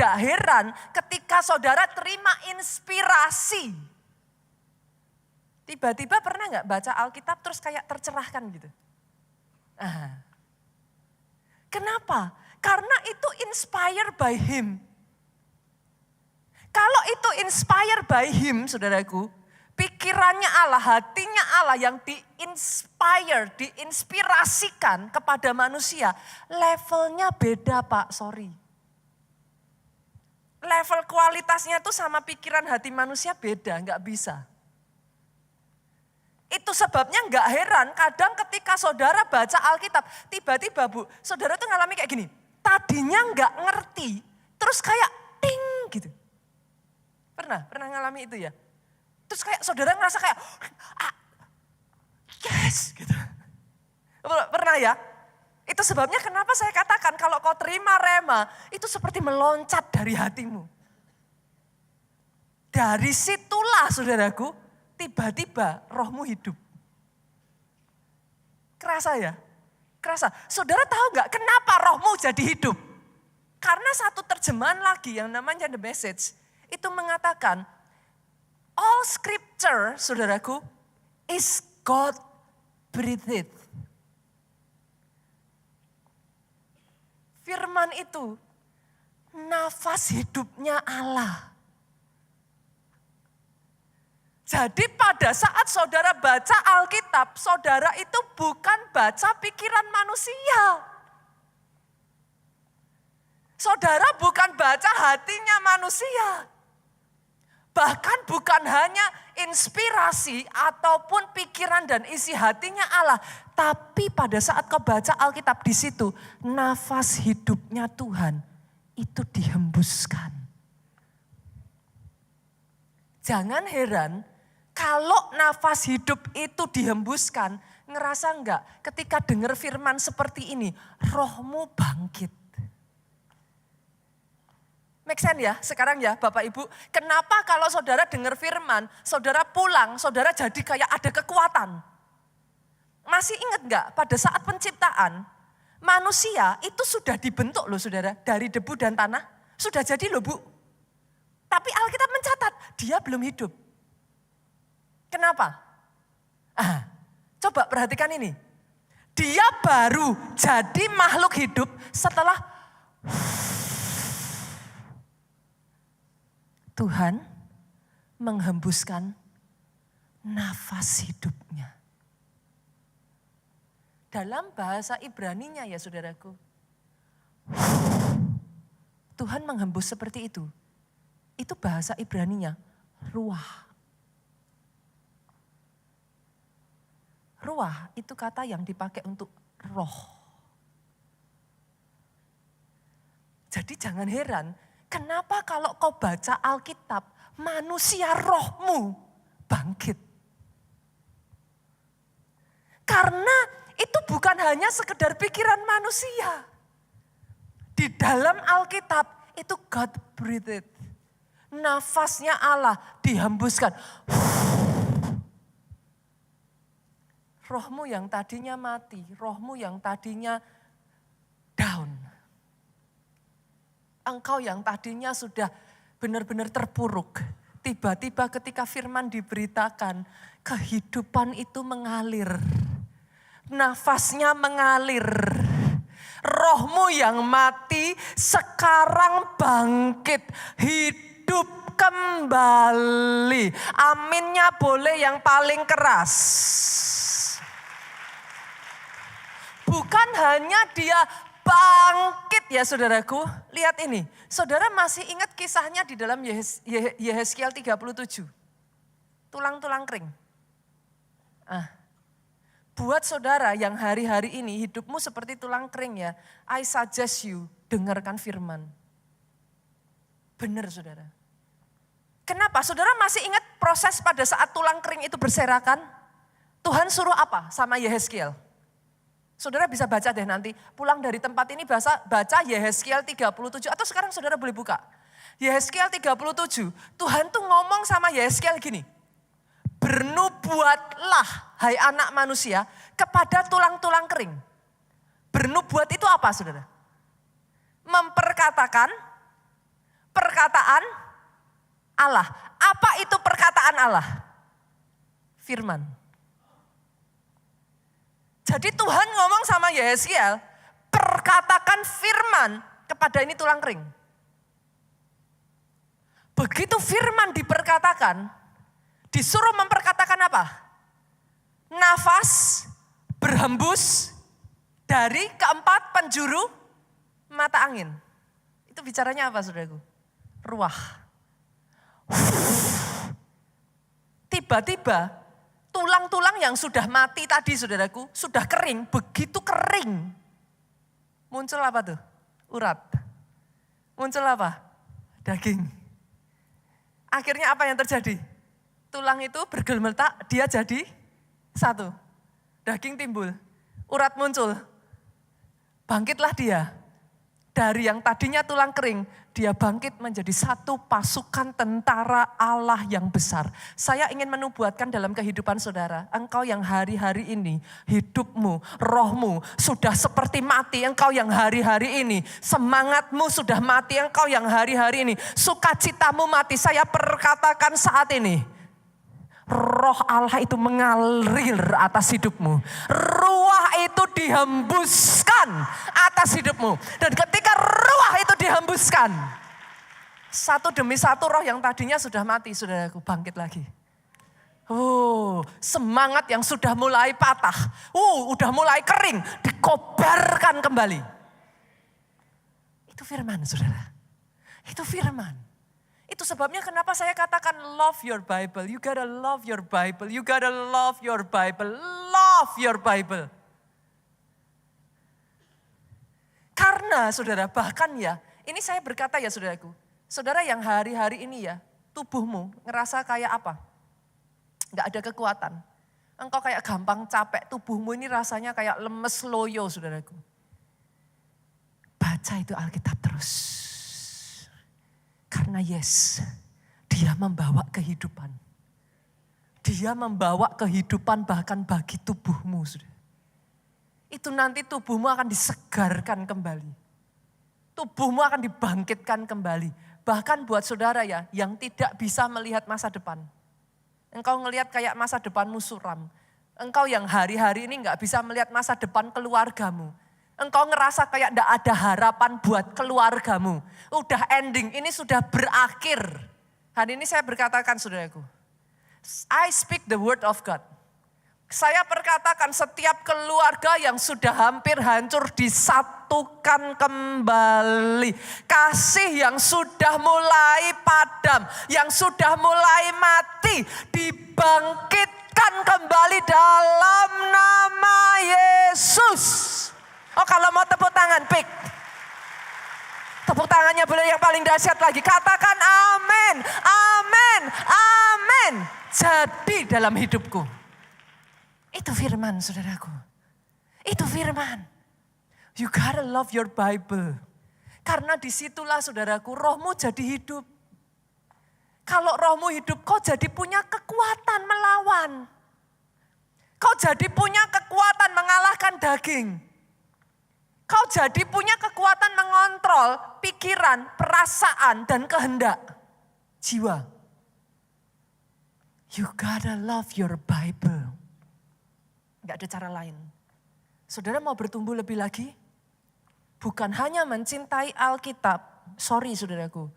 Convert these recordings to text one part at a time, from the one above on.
tidak heran ketika saudara terima inspirasi. Tiba-tiba pernah nggak baca Alkitab terus kayak tercerahkan gitu? Kenapa? Karena itu inspired by him. Kalau itu inspired by him, saudaraku, pikirannya Allah, hatinya Allah yang diinspirasikan kepada manusia, levelnya beda Pak, sorry. Level kualitasnya tuh sama pikiran hati manusia beda, nggak bisa. Itu sebabnya nggak heran kadang ketika saudara baca Alkitab, tiba-tiba Bu, saudara tuh ngalami kayak gini. Tadinya nggak ngerti, terus kayak ting gitu. Pernah ngalami itu ya? Terus kayak saudara ngerasa kayak, yes gitu. Pernah ya? Itu sebabnya kenapa saya katakan kalau kau terima rema, itu seperti meloncat dari hatimu. Dari situlah saudaraku, tiba-tiba rohmu hidup. Kerasa ya? Kerasa. Saudara tahu nggak kenapa rohmu jadi hidup? Karena satu terjemahan lagi yang namanya The Message, itu mengatakan, all scripture, saudaraku, is God breathed. Firman itu nafas hidupnya Allah. Jadi pada saat saudara baca Alkitab, saudara itu bukan baca pikiran manusia. Saudara bukan baca hatinya manusia. Bahkan bukan hanya inspirasi ataupun pikiran dan isi hatinya Allah. Tapi pada saat kau baca Alkitab di situ, nafas hidupnya Tuhan itu dihembuskan. Jangan heran kalau nafas hidup itu dihembuskan, ngerasa enggak ketika dengar firman seperti ini, rohmu bangkit. Make sense ya sekarang ya Bapak Ibu. Kenapa kalau saudara dengar firman, saudara pulang, saudara jadi kayak ada kekuatan. Masih ingat enggak pada saat penciptaan, manusia itu sudah dibentuk loh saudara, dari debu dan tanah. Sudah jadi loh Bu. Tapi Alkitab mencatat, dia belum hidup. Kenapa? Coba perhatikan ini. Dia baru jadi makhluk hidup setelah Tuhan menghembuskan nafas hidupnya. Dalam bahasa Ibraninya ya saudaraku. Tuhan menghembus seperti itu. Itu bahasa Ibraninya, ruah. Ruah itu kata yang dipakai untuk roh. Jadi jangan heran, kenapa kalau kau baca Alkitab, manusia rohmu bangkit. Karena itu bukan hanya sekedar pikiran manusia. Di dalam Alkitab itu God breathed. Nafasnya Allah dihembuskan. Rohmu yang tadinya mati, rohmu yang tadinya down. Engkau yang tadinya sudah benar-benar terpuruk. Tiba-tiba ketika firman diberitakan, kehidupan itu mengalir. Nafasnya mengalir. Rohmu yang mati sekarang bangkit, hidup kembali. Aminnya boleh yang paling keras. Bukan hanya dia bangkit ya saudaraku. Lihat ini. Saudara masih ingat kisahnya di dalam Yehezkiel 37. Tulang-tulang kering. Buat saudara yang hari-hari ini hidupmu seperti tulang kering ya. I suggest you dengarkan firman. Benar saudara. Kenapa? Saudara masih ingat proses pada saat tulang kering itu berserakan? Tuhan suruh apa sama Yehezkiel? Saudara bisa baca deh nanti, pulang dari tempat ini baca Yehezkiel 37, atau sekarang saudara boleh buka. Yehezkiel 37, Tuhan tuh ngomong sama Yehezkiel gini, bernubuatlah hai anak manusia kepada tulang-tulang kering. Bernubuat itu apa saudara? Memperkatakan perkataan Allah. Apa itu perkataan Allah? Firman. Jadi Tuhan ngomong sama Yeskiel, perkatakan firman kepada ini tulang kering. Begitu firman diperkatakan, disuruh memperkatakan apa? Nafas berhembus dari keempat penjuru mata angin. Itu bicaranya apa saudaraku? Ruah. Tiba-tiba tulang-tulang yang sudah mati tadi saudaraku, sudah kering, begitu kering. Muncul apa tuh? Urat. Muncul apa? Daging. Akhirnya apa yang terjadi? Tulang itu bergeletak, dia jadi satu. Daging timbul, urat muncul. Bangkitlah dia. Dari yang tadinya tulang kering, dia bangkit menjadi satu pasukan tentara Allah yang besar. Saya ingin menubuatkan dalam kehidupan saudara, engkau yang hari-hari ini hidupmu, rohmu sudah seperti mati, engkau yang hari-hari ini semangatmu sudah mati, engkau yang hari-hari ini sukacitamu mati. Saya perkatakan saat ini, Roh Allah itu mengalir atas hidupmu. Ruah itu dihembuskan atas hidupmu. Dan ketika ruah itu dihembuskan, satu demi satu roh yang tadinya sudah mati, saudaraku, bangkit lagi. Semangat yang sudah mulai patah, udah mulai kering, dikobarkan kembali. Itu firman, saudara. Itu firman. Itu sebabnya kenapa saya katakan love your Bible. You gotta love your Bible. You gotta love your Bible. Love your Bible. Karena saudara, bahkan ya, ini saya berkata ya saudaraku. Saudara yang hari-hari ini ya, tubuhmu ngerasa kayak apa? Gak ada kekuatan. Engkau kayak gampang capek, tubuhmu ini rasanya kayak lemes loyo saudaraku. Baca itu Alkitab terus. Karena dia membawa kehidupan. Dia membawa kehidupan bahkan bagi tubuhmu. Saudara. Itu nanti tubuhmu akan disegarkan kembali. Tubuhmu akan dibangkitkan kembali. Bahkan buat saudara ya yang tidak bisa melihat masa depan. Engkau ngelihat kayak masa depanmu suram. Engkau yang hari-hari ini gak bisa melihat masa depan keluargamu. Engkau ngerasa kayak gak ada harapan buat keluargamu. Udah ending, ini sudah berakhir. Hari ini saya berkatakan saudaraku. I speak the word of God. Saya perkatakan setiap keluarga yang sudah hampir hancur disatukan kembali. Kasih yang sudah mulai padam, yang sudah mulai mati, dibangkitkan kembali dalam nama Yesus. Oh kalau mau tepuk tangan, pik. Tepuk tangannya boleh yang paling dahsyat lagi. Katakan amin, amin, amin. Jadi dalam hidupku. Itu firman saudaraku. Itu firman. You gotta love your Bible. Karena disitulah saudaraku rohmu jadi hidup. Kalau rohmu hidup kau jadi punya kekuatan melawan. Kau jadi punya kekuatan mengalahkan daging. Kau jadi punya kekuatan mengontrol pikiran, perasaan, dan kehendak jiwa. You gotta love your Bible. Gak ada cara lain. Saudara mau bertumbuh lebih lagi? Bukan hanya mencintai Alkitab. Sorry saudaraku.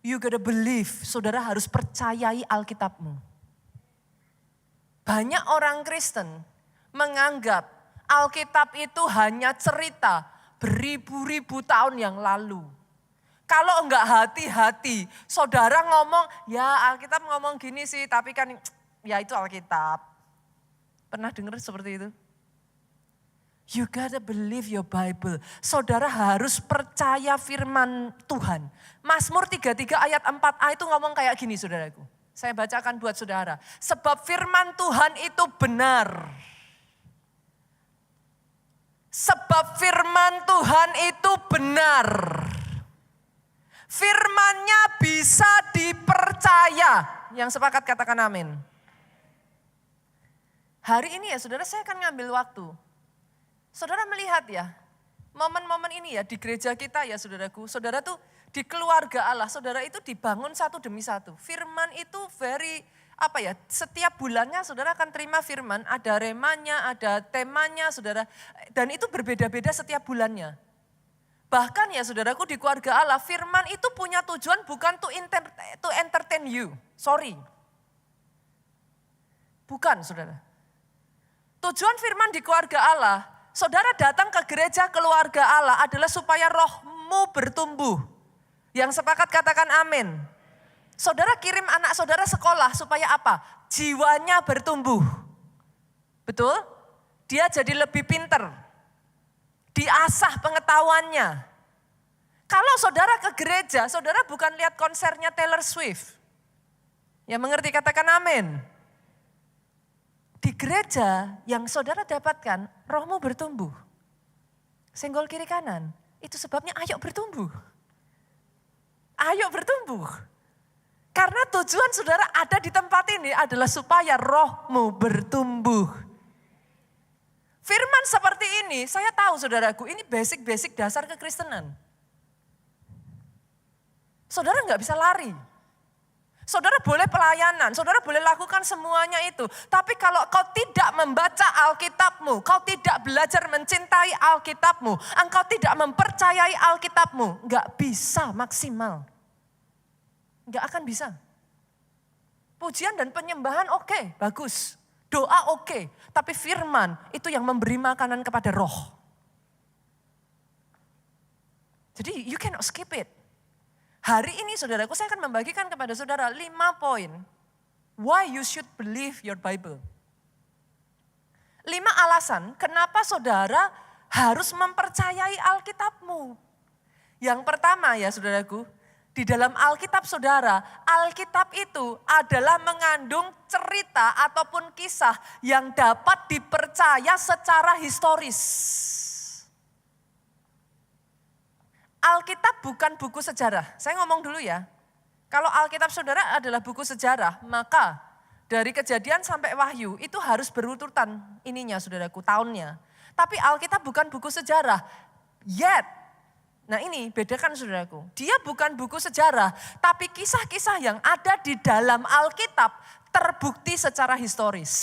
You gotta believe. Saudara harus percayai Alkitabmu. Banyak orang Kristen menganggap Alkitab itu hanya cerita beribu-ribu tahun yang lalu. Kalau enggak hati-hati, saudara ngomong, ya Alkitab ngomong gini sih, tapi kan ya itu Alkitab. Pernah dengar seperti itu? You gotta believe your Bible. Saudara harus percaya firman Tuhan. Mazmur 33 ayat 4a itu ngomong kayak gini saudaraku. Saya bacakan buat saudara. Sebab firman Tuhan itu benar. Sebab firman Tuhan itu benar. Firman-Nya bisa dipercaya. Yang sepakat katakan amin. Hari ini ya saudara saya akan ngambil waktu. Saudara melihat ya, momen-momen ini ya di gereja kita ya saudaraku. Saudara tuh di keluarga Allah, saudara itu dibangun satu demi satu. Firman itu setiap bulannya saudara akan terima firman, ada remanya, ada temanya saudara, dan itu berbeda-beda setiap bulannya. Bahkan ya saudaraku di keluarga Allah, firman itu punya tujuan bukan to entertain you, sorry. Bukan saudara. Tujuan firman di keluarga Allah, saudara datang ke gereja keluarga Allah adalah supaya rohmu bertumbuh. Yang sepakat katakan amin. Saudara kirim anak saudara sekolah supaya apa? Jiwanya bertumbuh. Betul? Dia jadi lebih pinter. Diasah pengetahuannya. Kalau saudara ke gereja, saudara bukan lihat konsernya Taylor Swift. Yang mengerti katakan amin. Di gereja yang saudara dapatkan, rohmu bertumbuh. Senggol kiri kanan, itu sebabnya ayo bertumbuh. Ayo bertumbuh. Karena tujuan saudara ada di tempat ini adalah supaya rohmu bertumbuh. Firman seperti ini, saya tahu saudaraku, ini basic-basic dasar kekristenan. Saudara nggak bisa lari. Saudara boleh pelayanan, saudara boleh lakukan semuanya itu. Tapi kalau kau tidak membaca Alkitabmu, kau tidak belajar mencintai Alkitabmu, engkau tidak mempercayai Alkitabmu, nggak bisa maksimal. Nggak akan bisa. Pujian dan penyembahan oke, bagus. Doa oke, tapi firman itu yang memberi makanan kepada roh. Jadi you cannot skip it. Hari ini saudaraku saya akan membagikan kepada saudara 5 poin. Why you should believe your Bible. 5 alasan kenapa saudara harus mempercayai Alkitabmu. Yang pertama ya saudaraku, di dalam Alkitab saudara, Alkitab itu adalah mengandung cerita ataupun kisah yang dapat dipercaya secara historis. Alkitab bukan buku sejarah. Saya ngomong dulu ya. Kalau Alkitab saudara adalah buku sejarah, maka dari Kejadian sampai Wahyu itu harus berurutan ininya saudaraku, tahunnya. Tapi Alkitab bukan buku sejarah. Yet, nah ini bedakan saudaraku, dia bukan buku sejarah, tapi kisah-kisah yang ada di dalam Alkitab terbukti secara historis.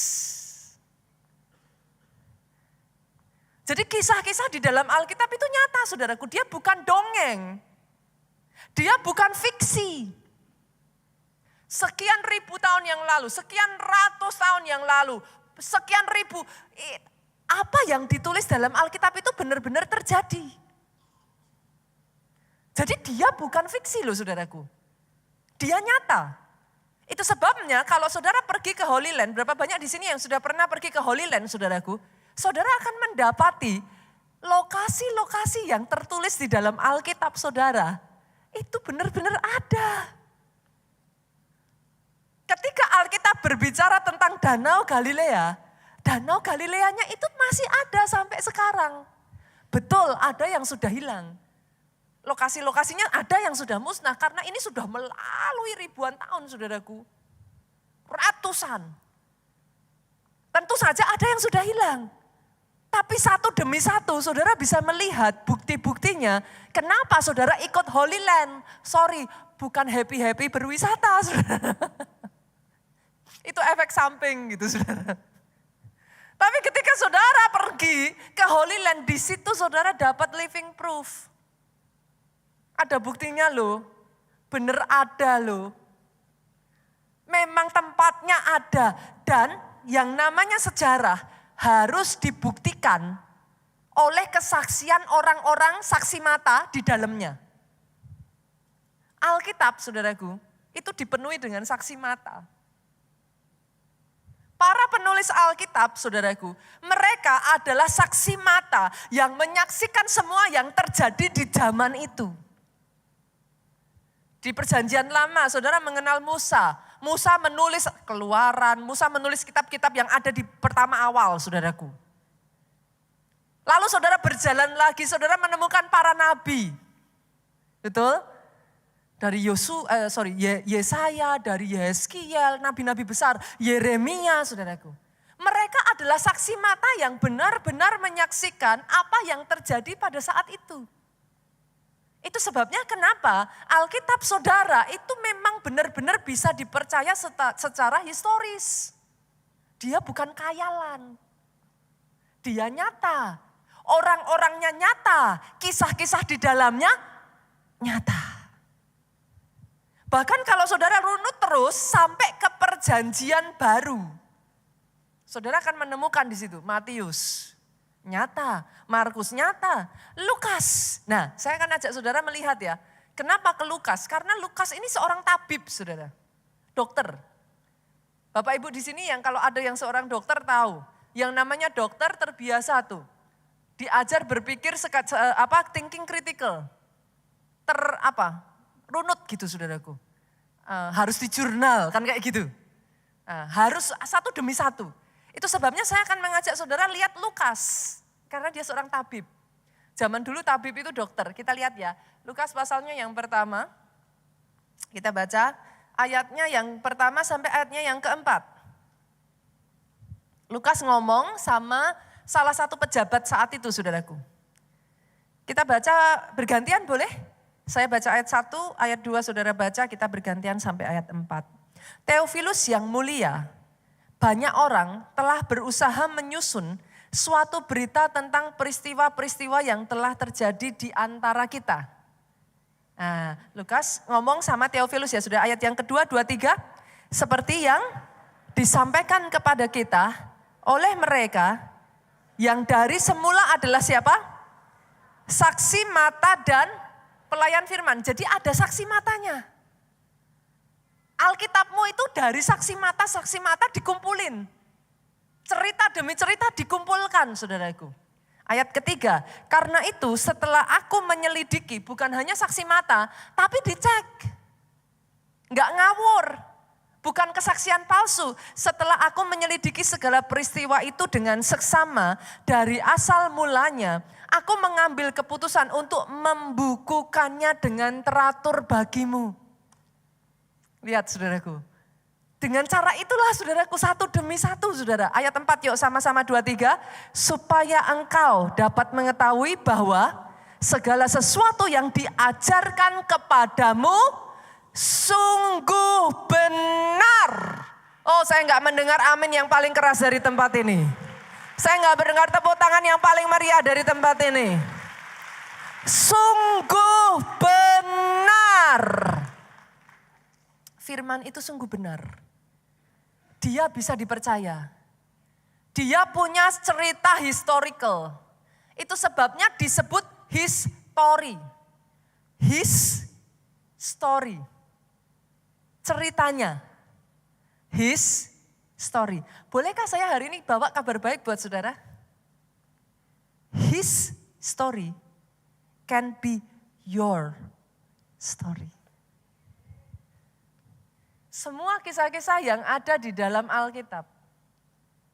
Jadi kisah-kisah di dalam Alkitab itu nyata saudaraku, dia bukan dongeng, dia bukan fiksi. Sekian ribu tahun yang lalu, sekian ratus tahun yang lalu, sekian ribu, apa yang ditulis dalam Alkitab itu benar-benar terjadi. Jadi dia bukan fiksi loh saudaraku. Dia nyata. Itu sebabnya kalau saudara pergi ke Holy Land, berapa banyak di sini yang sudah pernah pergi ke Holy Land saudaraku. Saudara akan mendapati lokasi-lokasi yang tertulis di dalam Alkitab saudara. Itu benar-benar ada. Ketika Alkitab berbicara tentang Danau Galilea, Danau Galileanya itu masih ada sampai sekarang. Betul ada yang sudah hilang. Lokasi-lokasinya ada yang sudah musnah karena ini sudah melalui ribuan tahun saudaraku. Ratusan. Tentu saja ada yang sudah hilang. Tapi satu demi satu saudara bisa melihat bukti-buktinya. Kenapa saudara ikut Holy Land? Sorry, bukan happy-happy berwisata saudara. Itu efek samping gitu saudara. Tapi ketika saudara pergi ke Holy Land, di situ saudara dapat living proof. Ada buktinya loh, bener ada loh. Memang tempatnya ada dan yang namanya sejarah harus dibuktikan oleh kesaksian orang-orang saksi mata di dalamnya. Alkitab saudaraku itu dipenuhi dengan saksi mata. Para penulis Alkitab saudaraku, mereka adalah saksi mata yang menyaksikan semua yang terjadi di zaman itu. Di perjanjian lama, saudara mengenal Musa. Musa menulis Keluaran, Musa menulis kitab-kitab yang ada di pertama awal, saudaraku. Lalu saudara berjalan lagi, saudara menemukan para nabi. Betul? Dari Yesaya, dari Yeskiel, nabi-nabi besar, Yeremia, saudaraku. Mereka adalah saksi mata yang benar-benar menyaksikan apa yang terjadi pada saat itu. Itu sebabnya kenapa Alkitab saudara itu memang benar-benar bisa dipercaya secara historis. Dia bukan khayalan. Dia nyata. Orang-orangnya nyata. Kisah-kisah di dalamnya nyata. Bahkan kalau saudara runut terus sampai ke perjanjian baru. Saudara akan menemukan di situ Matius. Nyata, Markus nyata, Lukas. Nah, saya akan ajak saudara melihat ya. Kenapa ke Lukas? Karena Lukas ini seorang tabib, saudara. Dokter. Bapak Ibu di sini yang kalau ada yang seorang dokter tahu. Yang namanya dokter terbiasa tuh. Diajar berpikir thinking critical. Runut gitu saudaraku. Harus di jurnal, kan kayak gitu. Harus satu demi satu. Itu sebabnya saya akan mengajak saudara lihat Lukas. Karena dia seorang tabib. Zaman dulu tabib itu dokter. Kita lihat ya. Lukas pasalnya yang pertama. Kita baca ayatnya yang pertama sampai ayatnya yang keempat. Lukas ngomong sama salah satu pejabat saat itu saudaraku. Kita baca bergantian boleh? Saya baca ayat 1, ayat 2 saudara baca, kita bergantian sampai ayat 4. Theophilus yang mulia, banyak orang telah berusaha menyusun suatu berita tentang peristiwa-peristiwa yang telah terjadi di antara kita. Nah, Lukas ngomong sama Theophilus ya, sudah ayat yang kedua, 2, 3. Seperti yang disampaikan kepada kita oleh mereka yang dari semula adalah siapa? Saksi mata dan pelayan firman. Jadi ada saksi matanya. Alkitabmu itu dari saksi mata dikumpulin. Cerita demi cerita dikumpulkan saudaraku. Ayat ketiga, karena itu setelah aku menyelidiki bukan hanya saksi mata, tapi dicek. Enggak ngawur, bukan kesaksian palsu. Setelah aku menyelidiki segala peristiwa itu dengan seksama dari asal mulanya, aku mengambil keputusan untuk membukukannya dengan teratur bagimu. Lihat saudaraku. Dengan cara itulah saudaraku satu demi satu saudara. Ayat 4 yuk sama-sama 2, 3. Supaya engkau dapat mengetahui bahwa segala sesuatu yang diajarkan kepadamu sungguh benar. Oh saya enggak mendengar amin yang paling keras dari tempat ini. Saya enggak mendengar tepuk tangan yang paling meriah dari tempat ini. Sungguh benar. Firman itu sungguh benar. Dia bisa dipercaya. Dia punya cerita historical. Itu sebabnya disebut his story. His story. Ceritanya. His story. Bolehkah saya hari ini bawa kabar baik buat saudara? His story can be your story. Semua kisah-kisah yang ada di dalam Alkitab.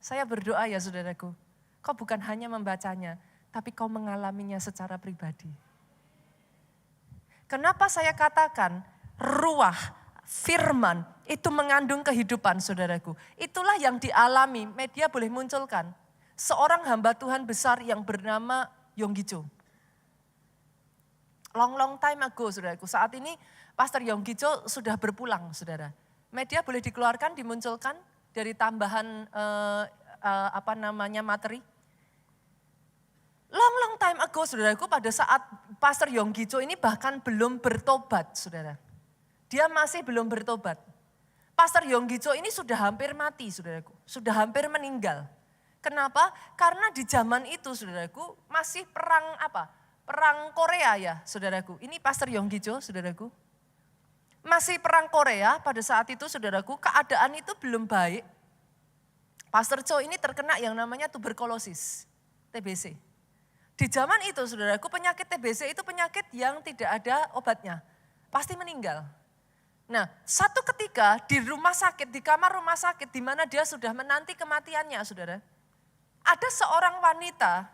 Saya berdoa ya saudaraku, kau bukan hanya membacanya, tapi kau mengalaminya secara pribadi. Kenapa saya katakan ruah, firman itu mengandung kehidupan saudaraku. Itulah yang dialami, media boleh munculkan. Seorang hamba Tuhan besar yang bernama Yonggi Cho. Long time ago saudaraku, saat ini Pastor Yonggi Cho sudah berpulang saudara. Media boleh dikeluarkan, dimunculkan dari tambahan materi. Long time ago saudaraku, pada saat Pastor Yonggi Cho ini bahkan belum bertobat saudara. Dia masih belum bertobat. Pastor Yonggi Cho ini sudah hampir mati saudaraku, sudah hampir meninggal. Kenapa? Karena di zaman itu saudaraku masih perang Korea ya saudaraku. Ini Pastor Yonggi Cho saudaraku. Masih perang Korea pada saat itu saudaraku, keadaan itu belum baik. Pastor Cho ini terkena yang namanya tuberkulosis, TBC. Di zaman itu saudaraku, penyakit TBC itu penyakit yang tidak ada obatnya. Pasti meninggal. Nah, satu ketika di rumah sakit, di kamar rumah sakit di mana dia sudah menanti kematiannya saudara. Ada seorang wanita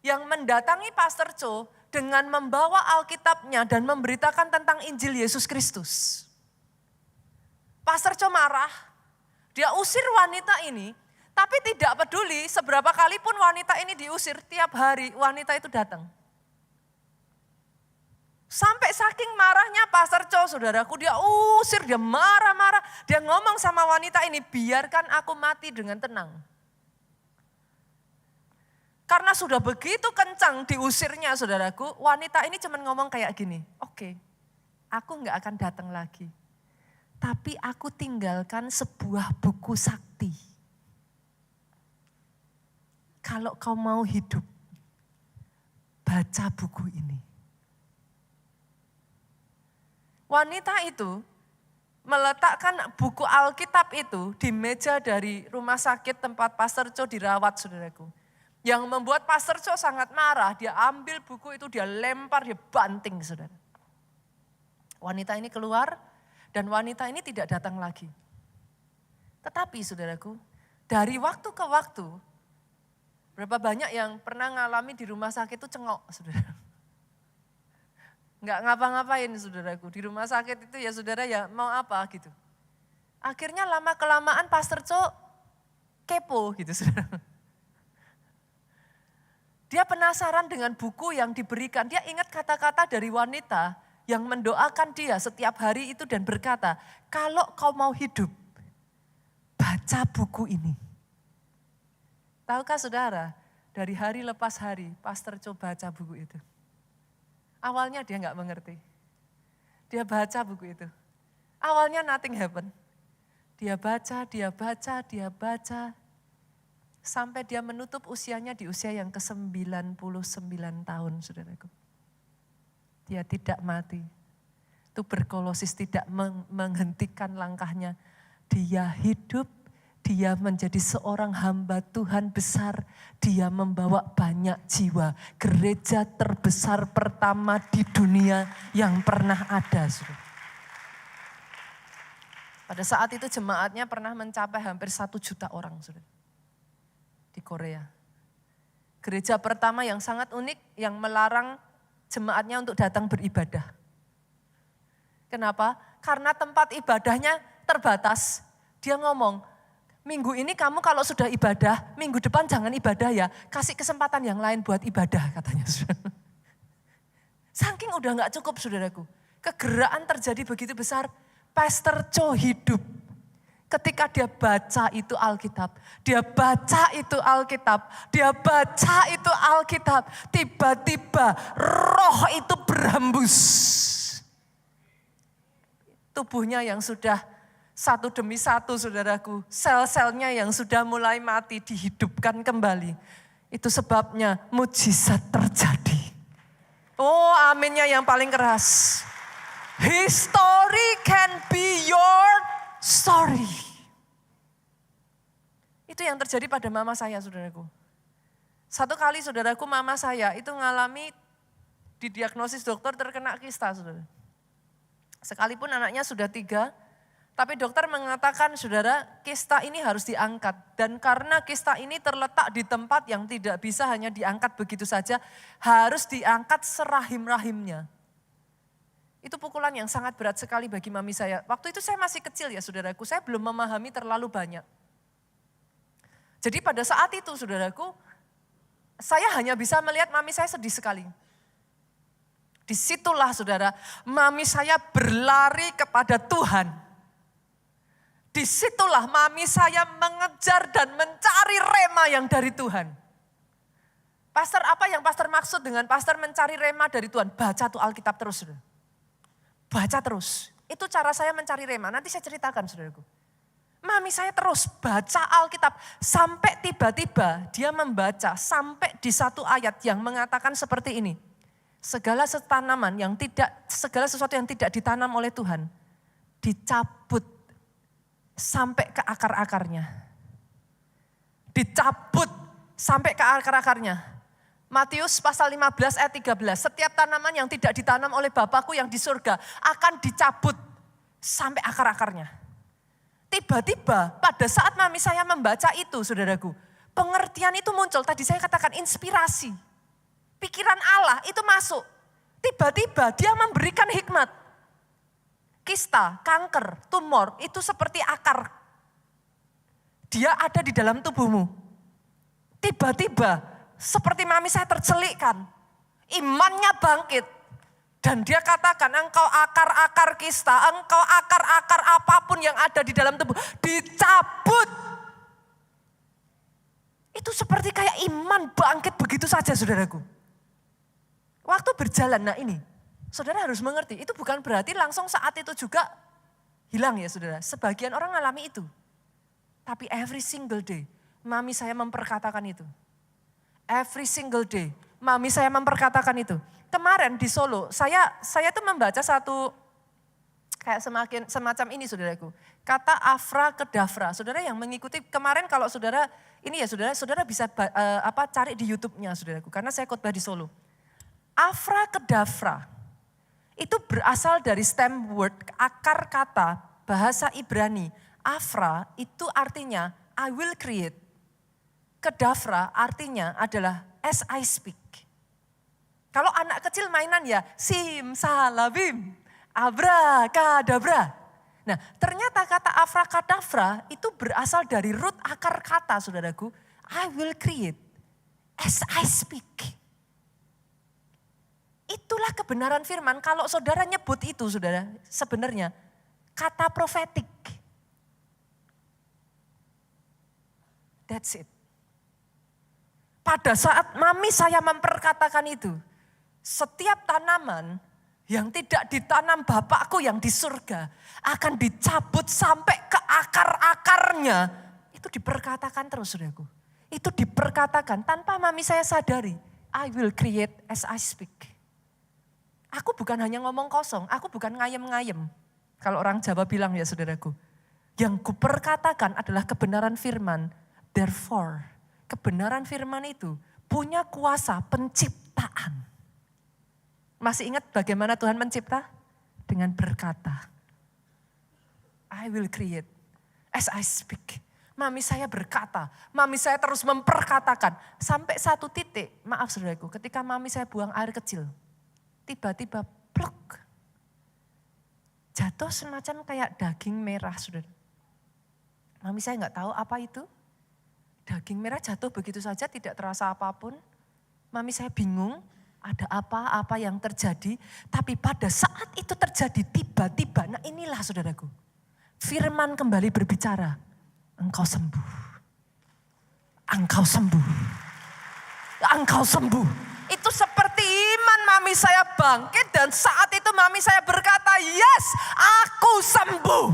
yang mendatangi Pastor Cho dengan membawa Alkitabnya dan memberitakan tentang Injil Yesus Kristus. Pastor Cho marah, dia usir wanita ini, tapi tidak peduli seberapa kali pun wanita ini diusir, tiap hari wanita itu datang. Sampai saking marahnya Pastor Cho, saudaraku, dia usir, dia marah-marah. Dia ngomong sama wanita ini, biarkan aku mati dengan tenang. Karena sudah begitu kencang diusirnya, saudaraku, wanita ini cuma ngomong kayak gini, oke, aku gak akan datang lagi. Tapi aku tinggalkan sebuah buku sakti. Kalau kau mau hidup, baca buku ini. Wanita itu meletakkan buku Alkitab itu di meja dari rumah sakit tempat Pastor Cho dirawat, saudaraku. Yang membuat Pastor Cho sangat marah, dia ambil buku itu, dia lempar, dia banting, saudara. Wanita ini keluar dan wanita ini tidak datang lagi. Tetapi saudaraku, dari waktu ke waktu, berapa banyak yang pernah ngalami di rumah sakit itu cengok, saudara. Enggak ngapa-ngapain, saudaraku. Di rumah sakit itu ya saudara ya mau apa gitu. Akhirnya lama-kelamaan Pastor Cho kepo gitu, saudara. Dia penasaran dengan buku yang diberikan. Dia ingat kata-kata dari wanita yang mendoakan dia setiap hari itu dan berkata, kalau kau mau hidup, baca buku ini. Tahukah saudara, dari hari lepas hari Pastor Cho baca buku itu. Awalnya dia nggak mengerti. Dia baca buku itu. Awalnya nothing happen. Dia baca, dia baca, dia baca. Sampai dia menutup usianya di usia yang ke-99 tahun, saudaraku. Dia tidak mati. Tuberkulosis tidak menghentikan langkahnya. Dia hidup. Dia menjadi seorang hamba Tuhan besar. Dia membawa banyak jiwa. Gereja terbesar pertama di dunia yang pernah ada. Pada saat itu jemaatnya pernah mencapai hampir 1 juta orang di Korea. Gereja pertama yang sangat unik yang melarang jemaatnya untuk datang beribadah. Kenapa? Karena tempat ibadahnya terbatas. Dia ngomong, minggu ini kamu kalau sudah ibadah, minggu depan jangan ibadah ya. Kasih kesempatan yang lain buat ibadah katanya. Saking udah gak cukup, saudaraku. Kegeraan terjadi begitu besar. Pastor Cho hidup. Ketika dia baca itu Alkitab. Dia baca itu Alkitab. Dia baca itu Alkitab. Tiba-tiba roh itu berhembus. Tubuhnya yang sudah satu demi satu, saudaraku, sel-selnya yang sudah mulai mati dihidupkan kembali. Itu sebabnya mujizat terjadi. Oh, aminnya yang paling keras. History can be your story. Itu yang terjadi pada mama saya, saudaraku. Satu kali, saudaraku, mama saya itu ngalami didiagnosis dokter terkena kista, saudara. Sekalipun anaknya sudah 3, tapi dokter mengatakan, saudara, kista ini harus diangkat. Dan karena kista ini terletak di tempat yang tidak bisa hanya diangkat begitu saja, harus diangkat serahim-rahimnya. Itu pukulan yang sangat berat sekali bagi mami saya. Waktu itu saya masih kecil ya, saudaraku, saya belum memahami terlalu banyak. Jadi pada saat itu, saudaraku, saya hanya bisa melihat mami saya sedih sekali. Disitulah, saudara, mami saya berlari kepada Tuhan. Disitulah mami saya mengejar dan mencari rema yang dari Tuhan. Pastor, apa yang pastor maksud dengan pastor mencari rema dari Tuhan? Baca tuh Alkitab terus, saudara. Baca terus. Itu cara saya mencari rema. Nanti saya ceritakan, saudaraku. Mami saya terus baca Alkitab. Sampai tiba-tiba dia membaca sampai di satu ayat yang mengatakan seperti ini. Segala sesuatu yang tidak ditanam oleh Tuhan, dicabut sampai ke akar-akarnya. Dicabut sampai ke akar-akarnya. Matius pasal 15 ayat 13. Setiap tanaman yang tidak ditanam oleh Bapakku yang di surga akan dicabut sampai akar-akarnya. Tiba-tiba pada saat mami saya membaca itu, saudaraku, pengertian itu muncul. Tadi saya katakan inspirasi. Pikiran Allah itu masuk. Tiba-tiba dia memberikan hikmat. Kista, kanker, tumor itu seperti akar. Dia ada di dalam tubuhmu. Tiba-tiba seperti mami saya tercelikkan. Imannya bangkit. Dan dia katakan, engkau akar-akar kista, engkau akar-akar apapun yang ada di dalam tubuh, dicabut. Itu seperti kayak iman bangkit begitu saja saudaraku. Waktu berjalan, nah ini, saudara harus mengerti, itu bukan berarti langsung saat itu juga hilang ya saudara. Sebagian orang alami itu. Tapi every single day, mami saya memperkatakan itu. Every single day, mami saya memperkatakan itu. Kemarin di Solo, saya tuh membaca satu kayak semacam ini saudaraku. Kata afra kedafra. Saudara yang mengikuti kemarin kalau saudara ini ya saudara bisa cari di YouTube-nya saudaraku. Karena saya khotbah di Solo. Afra kedafra itu berasal dari stem word, akar kata bahasa Ibrani. Afra itu artinya I will create. Kedafra artinya adalah as I speak. Kalau anak kecil mainan ya sim salabim, abrakadabra. Nah ternyata kata afrakadabra itu berasal dari root akar kata saudaraku. I will create as I speak. Itulah kebenaran firman. Kalau saudara nyebut itu saudara sebenarnya kata profetik. That's it. Pada saat mami saya memperkatakan itu. Setiap tanaman yang tidak ditanam Bapakku yang di surga akan dicabut sampai ke akar-akarnya. Itu diperkatakan terus saudaraku. Itu diperkatakan tanpa mami saya sadari. I will create as I speak. Aku bukan hanya ngomong kosong, aku bukan ngayem-ngayem. Kalau orang Jawa bilang ya saudaraku. Yang kuperkatakan adalah kebenaran firman. Therefore, kebenaran firman itu punya kuasa penciptaan. Masih ingat bagaimana Tuhan mencipta? Dengan berkata, I will create as I speak. Mami saya berkata, mami saya terus memperkatakan. Sampai satu titik, maaf saudaraku, ketika mami saya buang air kecil. Tiba-tiba pluk. Jatuh semacam kayak daging merah saudara. Mami saya nggak tahu apa itu. Daging merah jatuh begitu saja tidak terasa apapun. Mami saya bingung. Ada apa yang terjadi, tapi pada saat itu terjadi tiba-tiba, nah inilah saudaraku, firman kembali berbicara, engkau sembuh, engkau sembuh, engkau sembuh. Itu seperti iman mami saya bangkit dan saat itu mami saya berkata, yes aku sembuh.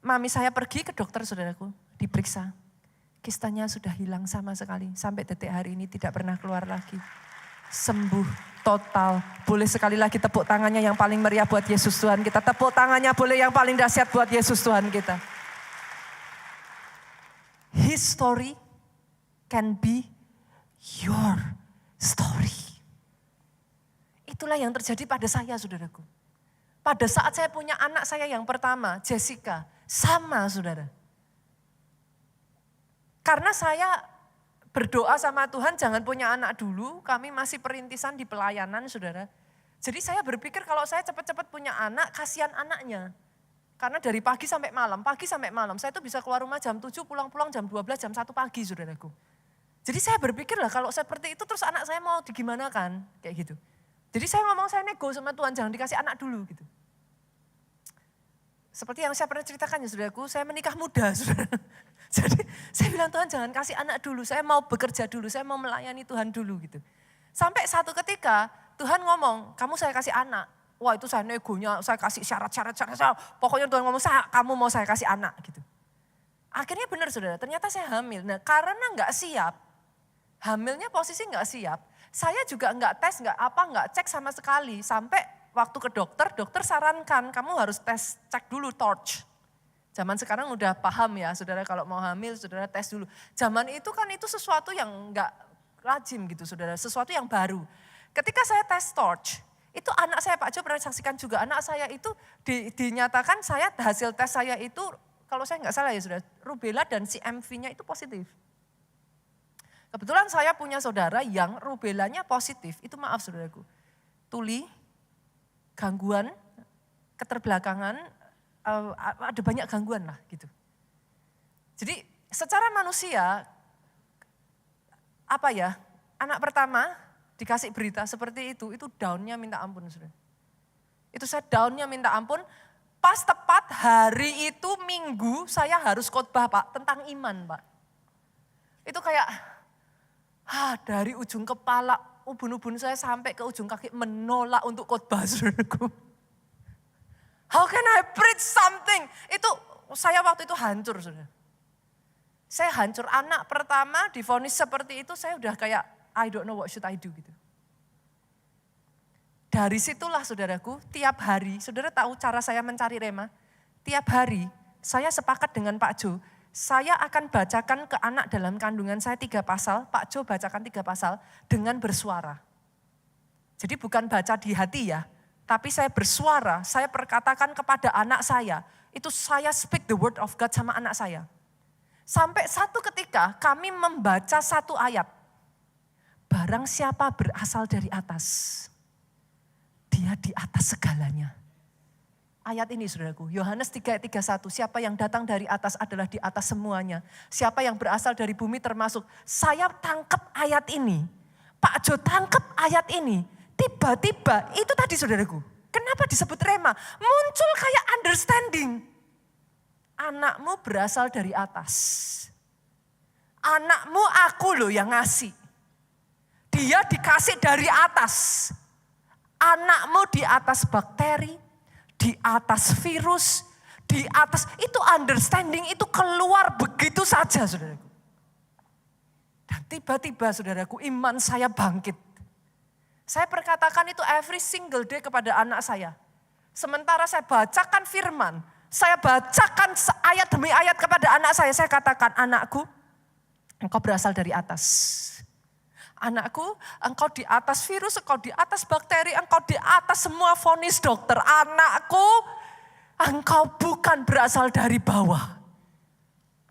Mami saya pergi ke dokter saudaraku, diperiksa. Kistanya sudah hilang sama sekali. Sampai detik hari ini tidak pernah keluar lagi. Sembuh total. Boleh sekali lagi tepuk tangannya yang paling meriah buat Yesus Tuhan kita. Tepuk tangannya boleh yang paling dahsyat buat Yesus Tuhan kita. His story can be your story. Itulah yang terjadi pada saya saudaraku. Pada saat saya punya anak saya yang pertama, Jessica. Sama saudara. Karena saya berdoa sama Tuhan jangan punya anak dulu, kami masih perintisan di pelayanan saudara. Jadi saya berpikir kalau saya cepat-cepat punya anak, kasihan anaknya. Karena dari pagi sampai malam, saya tuh bisa keluar rumah jam 7, pulang-pulang jam 12, jam 1 pagi saudaraku. Jadi saya berpikir lah kalau seperti itu terus anak saya mau digimanakan, kayak gitu. Jadi saya nego sama Tuhan jangan dikasih anak dulu gitu. Seperti yang saya pernah ceritakan ya saudaraku, saya menikah muda saudara. Jadi saya bilang Tuhan jangan kasih anak dulu, saya mau bekerja dulu, saya mau melayani Tuhan dulu gitu. Sampai satu ketika Tuhan ngomong, kamu saya kasih anak. Wah itu saya negonya, saya kasih syarat. Pokoknya Tuhan ngomong, kamu mau saya kasih anak gitu. Akhirnya benar saudara, ternyata saya hamil. Nah karena nggak siap, hamilnya posisi nggak siap. Saya juga nggak tes, nggak cek sama sekali. Sampai waktu ke dokter sarankan kamu harus cek dulu torch. Zaman sekarang udah paham ya saudara kalau mau hamil saudara tes dulu. Zaman itu kan itu sesuatu yang nggak lazim gitu saudara, sesuatu yang baru. Ketika saya tes torch, itu anak saya Pak Jo pernah saksikan juga, anak saya itu dinyatakan hasil tes saya itu kalau saya nggak salah ya saudara, rubella dan CMV-nya itu positif. Kebetulan saya punya saudara yang rubellanya positif, itu maaf saudaraku. Tuli, gangguan, keterbelakangan, ada banyak gangguan lah gitu. Jadi secara manusia, anak pertama dikasih berita seperti itu down-nya minta ampun. Saudara. Itu saya down-nya minta ampun, pas tepat hari itu Minggu saya harus khotbah Pak, tentang iman Pak. Itu kayak, dari ujung kepala, ubun-ubun saya sampai ke ujung kaki menolak untuk khotbah saudaraku. How can I preach something? Itu saya waktu itu hancur saudara. Saya hancur, anak pertama divonis seperti itu, saya udah kayak I don't know what should I do gitu. Dari situlah saudaraku, tiap hari, saudara tahu cara saya mencari rema? Tiap hari saya sepakat dengan Pak Jo, saya akan bacakan ke anak dalam kandungan saya 3 pasal, Pak Jo bacakan 3 pasal dengan bersuara. Jadi bukan baca di hati ya, tapi saya bersuara, saya perkatakan kepada anak saya, itu saya speak the word of God sama anak saya. Sampai satu ketika kami membaca satu ayat, barang siapa berasal dari atas, dia di atas segalanya. Ayat ini saudaraku, Yohanes 3 ayat 31, siapa yang datang dari atas adalah di atas semuanya. Siapa yang berasal dari bumi termasuk. Saya tangkap ayat ini, Pak Jo tangkap ayat ini. Tiba-tiba, itu tadi saudaraku, kenapa disebut rema? Muncul kayak understanding. Anakmu berasal dari atas. Anakmu aku loh yang ngasih. Dia dikasih dari atas. Anakmu di atas bakteri, di atas virus, di atas, itu understanding itu keluar begitu saja saudaraku. Dan tiba-tiba saudaraku iman saya bangkit. Saya perkatakan itu every single day kepada anak saya. Sementara saya bacakan firman, saya bacakan ayat demi ayat kepada anak saya katakan, anakku engkau berasal dari atas. Anakku, engkau di atas virus, engkau di atas bakteri, engkau di atas semua vonis dokter. Anakku, engkau bukan berasal dari bawah.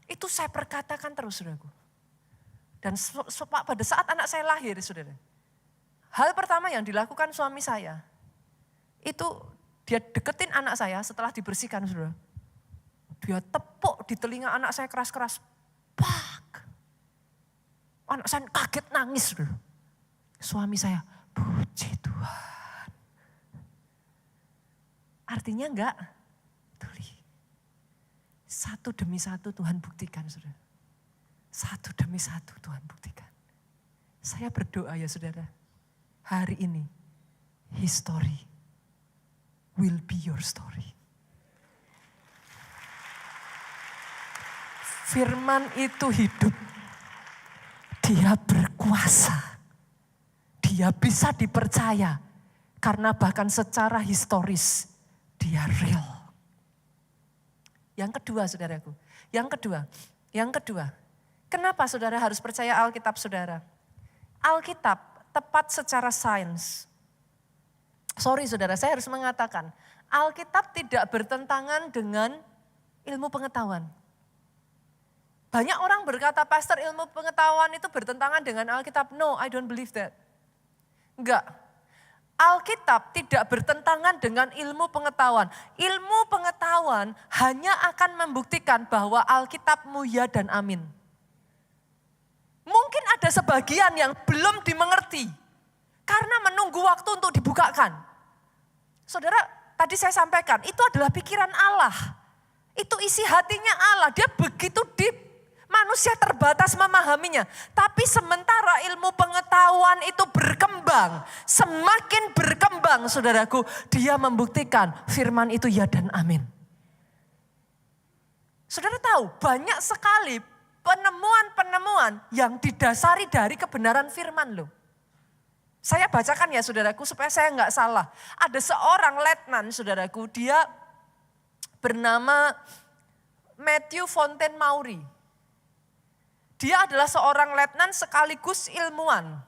Itu saya perkatakan terus, saudaraku. Dan pada saat anak saya lahir, saudara, hal pertama yang dilakukan suami saya, itu dia deketin anak saya setelah dibersihkan, saudara. Dia tepuk di telinga anak saya keras-keras. Pak! Anak saya kaget nangis. Suami saya, puji Tuhan. Artinya enggak, tuli. Satu demi satu Tuhan buktikan, saudara. Satu demi satu Tuhan buktikan. Saya berdoa ya saudara, hari ini history will be your story. Firman itu hidup. Dia berkuasa, dia bisa dipercaya karena bahkan secara historis dia real. Yang kedua saudaraku, yang kedua, kenapa saudara harus percaya Alkitab saudara? Alkitab tepat secara sains. Sorry saudara, saya harus mengatakan, Alkitab tidak bertentangan dengan ilmu pengetahuan. Banyak orang berkata, pastor ilmu pengetahuan itu bertentangan dengan Alkitab. No, I don't believe that. Enggak. Alkitab tidak bertentangan dengan ilmu pengetahuan. Ilmu pengetahuan hanya akan membuktikan bahwa Alkitabmu ya dan amin. Mungkin ada sebagian yang belum dimengerti. Karena menunggu waktu untuk dibukakan. Saudara, tadi saya sampaikan, itu adalah pikiran Allah. Itu isi hatinya Allah, dia begitu deep. Manusia terbatas memahaminya. Tapi sementara ilmu pengetahuan itu berkembang. Semakin berkembang saudaraku. Dia membuktikan firman itu ya dan amin. Saudara tahu banyak sekali penemuan-penemuan yang didasari dari kebenaran firman loh. Saya bacakan ya saudaraku supaya saya nggak salah. Ada seorang letnan saudaraku. Dia bernama Matthew Fontaine Maury. Dia adalah seorang letnan sekaligus ilmuwan.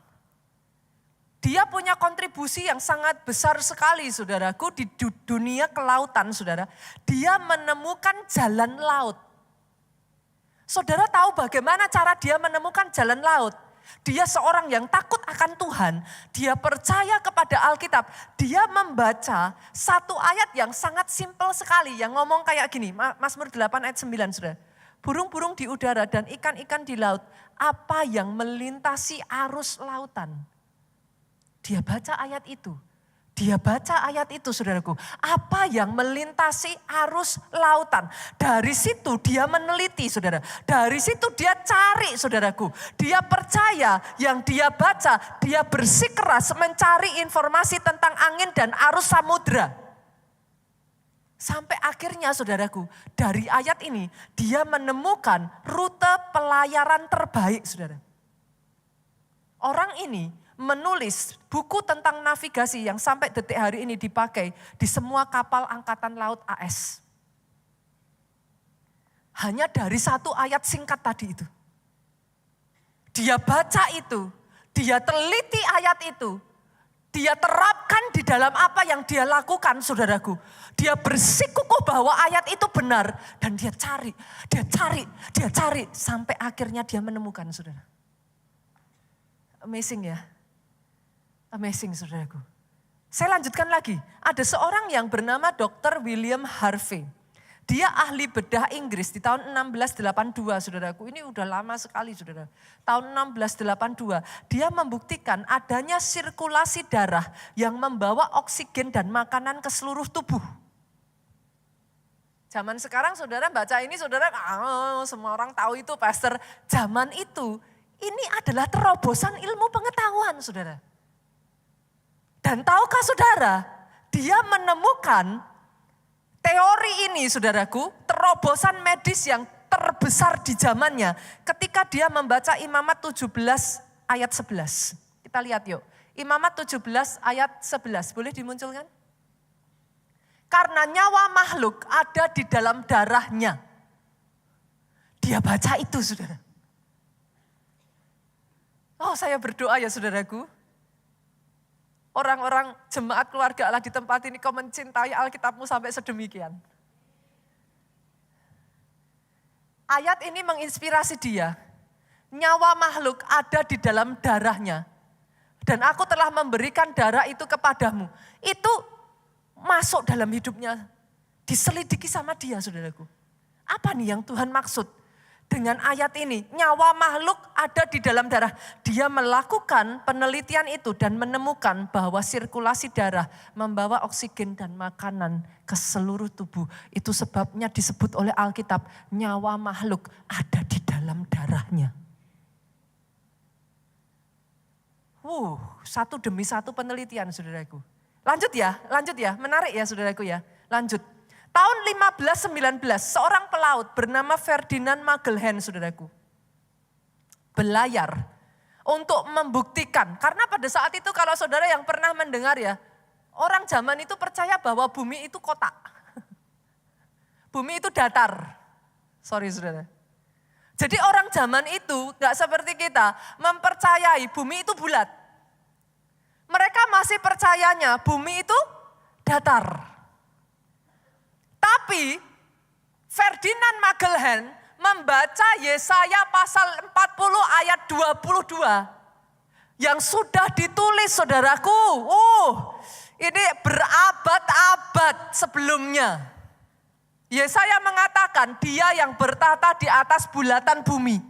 Dia punya kontribusi yang sangat besar sekali saudaraku di dunia kelautan saudara. Dia menemukan jalan laut. Saudara tahu bagaimana cara dia menemukan jalan laut? Dia seorang yang takut akan Tuhan. Dia percaya kepada Alkitab. Dia membaca satu ayat yang sangat simpel sekali. Yang ngomong kayak gini, Mazmur 8 ayat 9 saudara. Burung-burung di udara dan ikan-ikan di laut, apa yang melintasi arus lautan? Dia baca ayat itu. Dia baca ayat itu saudaraku. Apa yang melintasi arus lautan. Dari situ dia meneliti saudara. Dari situ dia cari saudaraku. Dia percaya yang dia baca. Dia bersikeras mencari informasi tentang angin dan arus samudra. Sampai akhirnya saudaraku. Dari ayat ini dia menemukan rute pelayaran terbaik saudara. Orang ini menulis buku tentang navigasi yang sampai detik hari ini dipakai di semua kapal angkatan laut AS. Hanya dari satu ayat singkat tadi itu. Dia baca itu, dia teliti ayat itu, dia terapkan di dalam apa yang dia lakukan saudaraku. Dia bersikukuh bahwa ayat itu benar dan dia cari sampai akhirnya dia menemukan saudara. Amazing ya. Amazing saudaraku. Saya lanjutkan lagi. Ada seorang yang bernama Dr. William Harvey. Dia ahli bedah Inggris di tahun 1682 saudaraku. Ini udah lama sekali saudara. Tahun 1682 dia membuktikan adanya sirkulasi darah yang membawa oksigen dan makanan ke seluruh tubuh. Zaman sekarang saudara baca ini saudara, semua orang tahu itu pastor. Zaman itu ini adalah terobosan ilmu pengetahuan saudara. Dan tahukah saudara, dia menemukan teori ini saudaraku, terobosan medis yang terbesar di zamannya ketika dia membaca Imamat 17 ayat 11. Kita lihat yuk, Imamat 17 ayat 11, boleh dimunculkan? Karena nyawa makhluk ada di dalam darahnya. Dia baca itu saudara. Oh saya berdoa ya saudaraku. Orang-orang jemaat keluarga Allah di tempat ini kau mencintai Alkitabmu sampai sedemikian. Ayat ini menginspirasi dia. Nyawa makhluk ada di dalam darahnya. Dan aku telah memberikan darah itu kepadamu. Itu masuk dalam hidupnya. Diselidiki sama dia saudaraku. Apa nih yang Tuhan maksud? Dengan ayat ini, nyawa makhluk ada di dalam darah. Dia melakukan penelitian itu dan menemukan bahwa sirkulasi darah membawa oksigen dan makanan ke seluruh tubuh. Itu sebabnya disebut oleh Alkitab, nyawa makhluk ada di dalam darahnya. Satu demi satu penelitian saudaraku. Lanjut ya, menarik ya saudaraku ya. Lanjut. Tahun 1519, seorang pelaut bernama Ferdinand Magellan, saudaraku, belayar untuk membuktikan. Karena pada saat itu kalau saudara yang pernah mendengar ya, orang zaman itu percaya bahwa bumi itu kotak. Bumi itu datar. Sorry saudara. Jadi orang zaman itu gak seperti kita, mempercayai bumi itu bulat. Mereka masih percayanya bumi itu datar. Tapi Ferdinand Magellan membaca Yesaya pasal 40 ayat 22 yang sudah ditulis saudaraku. Ini berabad-abad sebelumnya. Yesaya mengatakan dia yang bertata di atas bulatan bumi.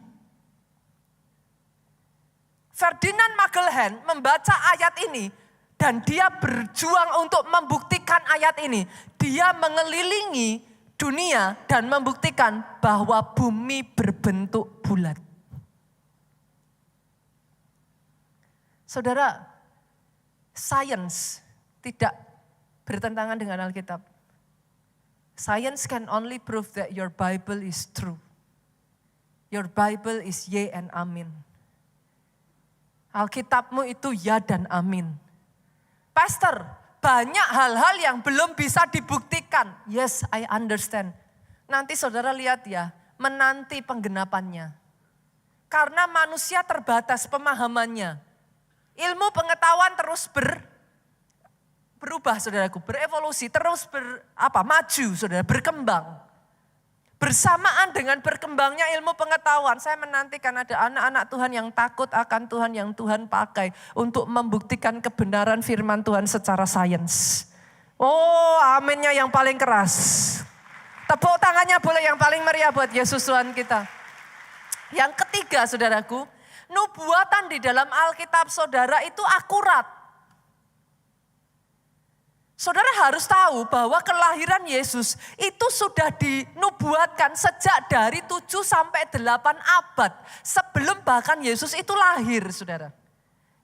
Ferdinand Magellan membaca ayat ini. Dan dia berjuang untuk membuktikan ayat ini. Dia mengelilingi dunia dan membuktikan bahwa bumi berbentuk bulat. Saudara, science tidak bertentangan dengan Alkitab. Science can only prove that your Bible is true. Your Bible is ye and amin. Alkitabmu itu ya dan amin. Pastor, banyak hal-hal yang belum bisa dibuktikan. Yes, I understand. Nanti saudara lihat ya, menanti penggenapannya. Karena manusia terbatas pemahamannya. Ilmu pengetahuan terus berubah saudaraku, berevolusi, terus maju saudara, berkembang. Bersamaan dengan berkembangnya ilmu pengetahuan, saya menantikan ada anak-anak Tuhan yang takut akan Tuhan yang Tuhan pakai untuk membuktikan kebenaran firman Tuhan secara sains. Oh, aminnya yang paling keras. Tepuk tangannya boleh yang paling meriah buat Yesus Tuhan kita. Yang ketiga saudaraku, nubuatan di dalam Alkitab saudara itu akurat. Saudara harus tahu bahwa kelahiran Yesus itu sudah dinubuatkan sejak dari 7 sampai 8 abad. Sebelum bahkan Yesus itu lahir, saudara.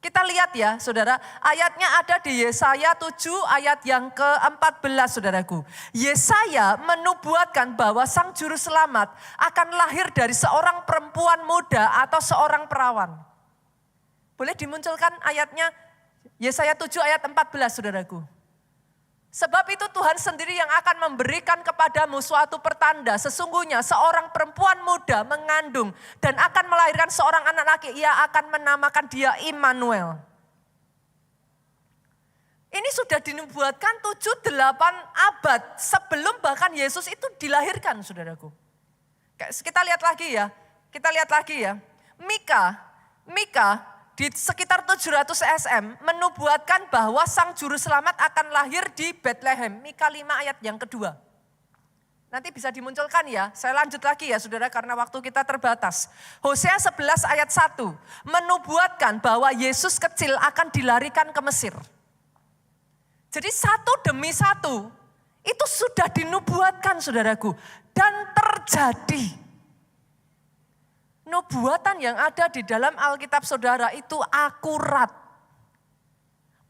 Kita lihat ya, saudara, ayatnya ada di Yesaya 7 ayat yang ke-14, saudaraku. Yesaya menubuatkan bahwa Sang Juru Selamat akan lahir dari seorang perempuan muda atau seorang perawan. Boleh dimunculkan ayatnya? Yesaya 7 ayat 14, saudaraku. Sebab itu Tuhan sendiri yang akan memberikan kepadamu suatu pertanda. Sesungguhnya seorang perempuan muda mengandung dan akan melahirkan seorang anak laki. Ia akan menamakan dia Immanuel. Ini sudah dinubuatkan 7-8 abad sebelum bahkan Yesus itu dilahirkan, saudaraku. Kita lihat lagi ya. Mika di sekitar 700 SM menubuatkan bahwa Sang Juru Selamat akan lahir di Bethlehem. Mika 5 ayat yang kedua. Nanti bisa dimunculkan ya, saya lanjut lagi ya saudara karena waktu kita terbatas. Hosea 11 ayat 1 menubuatkan bahwa Yesus kecil akan dilarikan ke Mesir. Jadi satu demi satu itu sudah dinubuatkan saudaraku dan terjadi. Nubuatan yang ada di dalam Alkitab saudara itu akurat.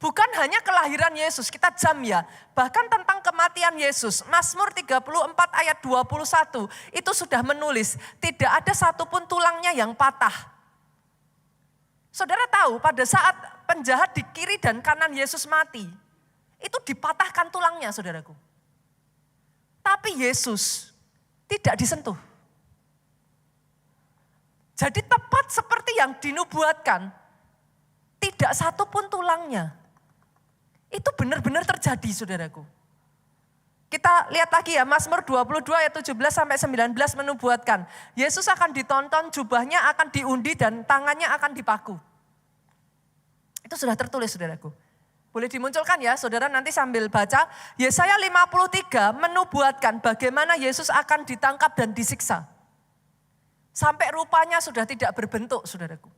Bukan hanya kelahiran Yesus, kita jam ya. Bahkan tentang kematian Yesus, Mazmur 34 ayat 21 itu sudah menulis, tidak ada satupun tulangnya yang patah. Saudara tahu pada saat penjahat di kiri dan kanan Yesus mati, itu dipatahkan tulangnya saudaraku. Tapi Yesus tidak disentuh. Jadi tepat seperti yang dinubuatkan, tidak satu pun tulangnya. Itu benar-benar terjadi saudaraku. Kita lihat lagi ya, Mazmur 22 ayat 17 sampai 19 menubuatkan. Yesus akan ditonton, jubahnya akan diundi dan tangannya akan dipaku. Itu sudah tertulis saudaraku. Boleh dimunculkan ya saudara nanti sambil baca. Yesaya 53 menubuatkan bagaimana Yesus akan ditangkap dan disiksa. Sampai rupanya sudah tidak berbentuk, saudaraku.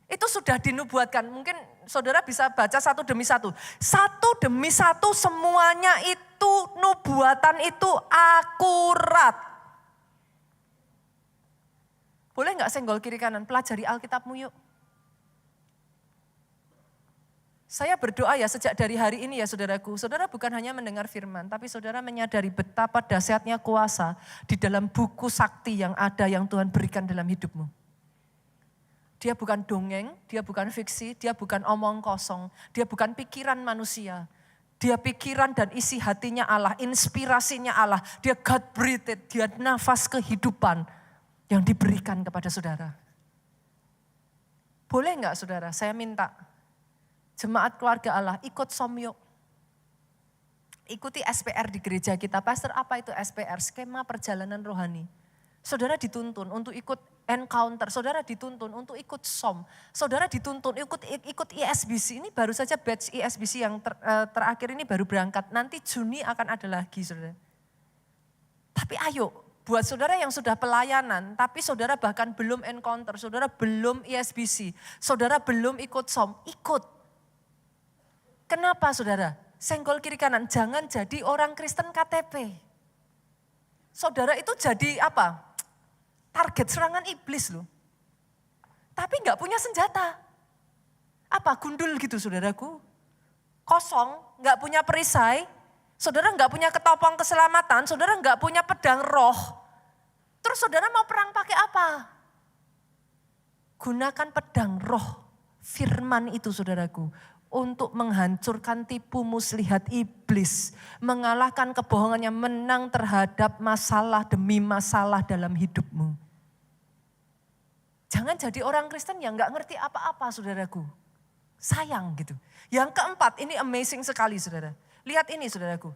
Itu sudah dinubuatkan. Mungkin saudara bisa baca satu demi satu. Satu demi satu semuanya itu nubuatan itu akurat. Boleh nggak senggol kiri kanan? Pelajari Alkitabmu yuk. Saya berdoa ya sejak dari hari ini ya saudaraku, saudara bukan hanya mendengar firman, tapi saudara menyadari betapa dahsyatnya kuasa di dalam buku sakti yang ada yang Tuhan berikan dalam hidupmu. Dia bukan dongeng, dia bukan fiksi, dia bukan omong kosong, dia bukan pikiran manusia. Dia pikiran dan isi hatinya Allah, inspirasinya Allah, dia God breathed, dia nafas kehidupan yang diberikan kepada saudara. Boleh enggak saudara, saya minta. Jemaat keluarga Allah ikut somyuk. Ikuti SPR di gereja kita. Pastor apa itu SPR? Skema perjalanan rohani. Saudara dituntun untuk ikut encounter. Saudara dituntun untuk ikut som. Saudara dituntun ikut ISBC. Ini baru saja batch ISBC yang terakhir ini baru berangkat. Nanti Juni akan ada lagi saudara. Tapi ayo buat saudara yang sudah pelayanan. Tapi saudara bahkan belum encounter. Saudara belum ISBC. Saudara belum ikut som. Ikut. Kenapa saudara? Senggol kiri kanan, jangan jadi orang Kristen KTP. Saudara itu jadi apa? Target serangan iblis loh. Tapi enggak punya senjata. Apa? Gundul gitu saudaraku. Kosong, enggak punya perisai. Saudara enggak punya ketopong keselamatan, saudara enggak punya pedang roh. Terus saudara mau perang pakai apa? Gunakan pedang roh, firman itu saudaraku. Untuk menghancurkan tipu muslihat iblis. Mengalahkan kebohongannya, menang terhadap masalah demi masalah dalam hidupmu. Jangan jadi orang Kristen yang gak ngerti apa-apa saudaraku. Sayang gitu. Yang keempat, ini amazing sekali saudara. Lihat ini saudaraku.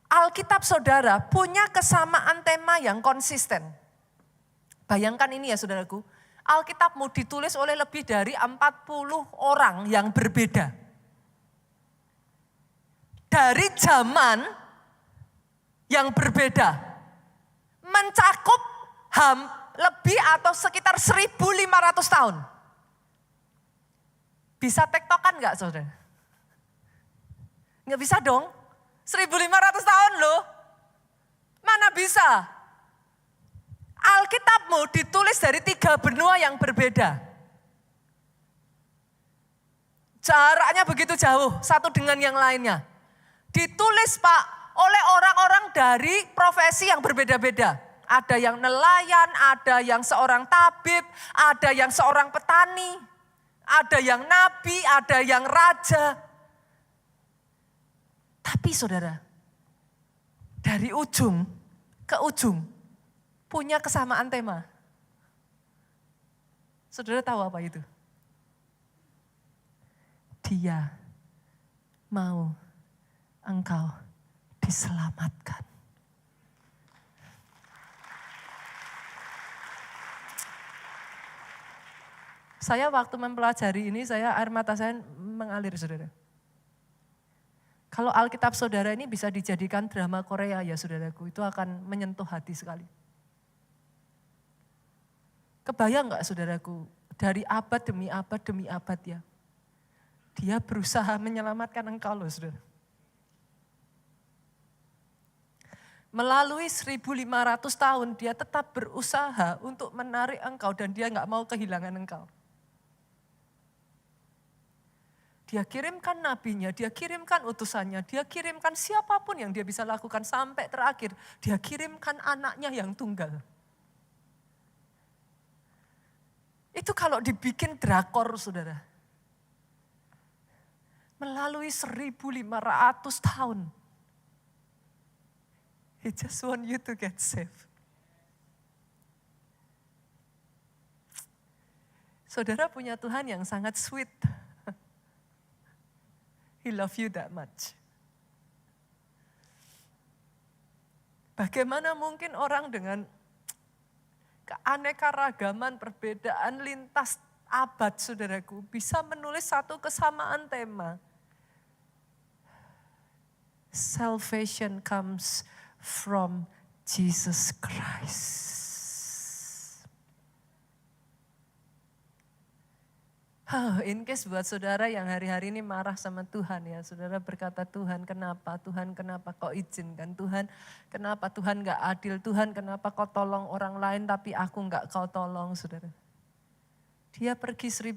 Alkitab saudara punya kesamaan tema yang konsisten. Bayangkan ini ya saudaraku. Alkitabmu ditulis oleh lebih dari 40 orang yang berbeda. Dari zaman yang berbeda. Mencakup lebih atau sekitar 1.500 tahun. Bisa tektokan enggak saudara? Enggak bisa dong. 1.500 tahun loh. Mana bisa? Alkitabmu ditulis dari 3 benua yang berbeda. Jaraknya begitu jauh, satu dengan yang lainnya. Ditulis Pak, oleh orang-orang dari profesi yang berbeda-beda. Ada yang nelayan, ada yang seorang tabib, ada yang seorang petani, ada yang nabi, ada yang raja. Tapi saudara, dari ujung ke ujung punya kesamaan tema. Saudara tahu apa itu? Dia mau engkau diselamatkan. Saya waktu mempelajari ini, air mata saya mengalir, saudara. Kalau Alkitab saudara ini bisa dijadikan drama Korea ya saudaraku, itu akan menyentuh hati sekali. Kebayang gak saudaraku, dari abad demi abad ya. Dia berusaha menyelamatkan engkau loh saudara. Melalui 1.500 tahun dia tetap berusaha untuk menarik engkau dan dia gak mau kehilangan engkau. Dia kirimkan nabinya, dia kirimkan utusannya, dia kirimkan siapapun yang dia bisa lakukan sampai terakhir. Dia kirimkan anaknya yang tunggal. Itu kalau dibikin drakor saudara. Melalui 1.500 tahun. He just want you to get saved. Saudara punya Tuhan yang sangat sweet. He love you that much. Bagaimana mungkin orang dengan keanekaragaman perbedaan lintas abad saudaraku bisa menulis satu kesamaan tema. Salvation comes from Jesus Christ. In case buat saudara yang hari-hari ini marah sama Tuhan ya, saudara berkata Tuhan kenapa kau izinkan, Tuhan kenapa Tuhan gak adil, Tuhan kenapa kau tolong orang lain tapi aku gak kau tolong saudara. Dia pergi 1.500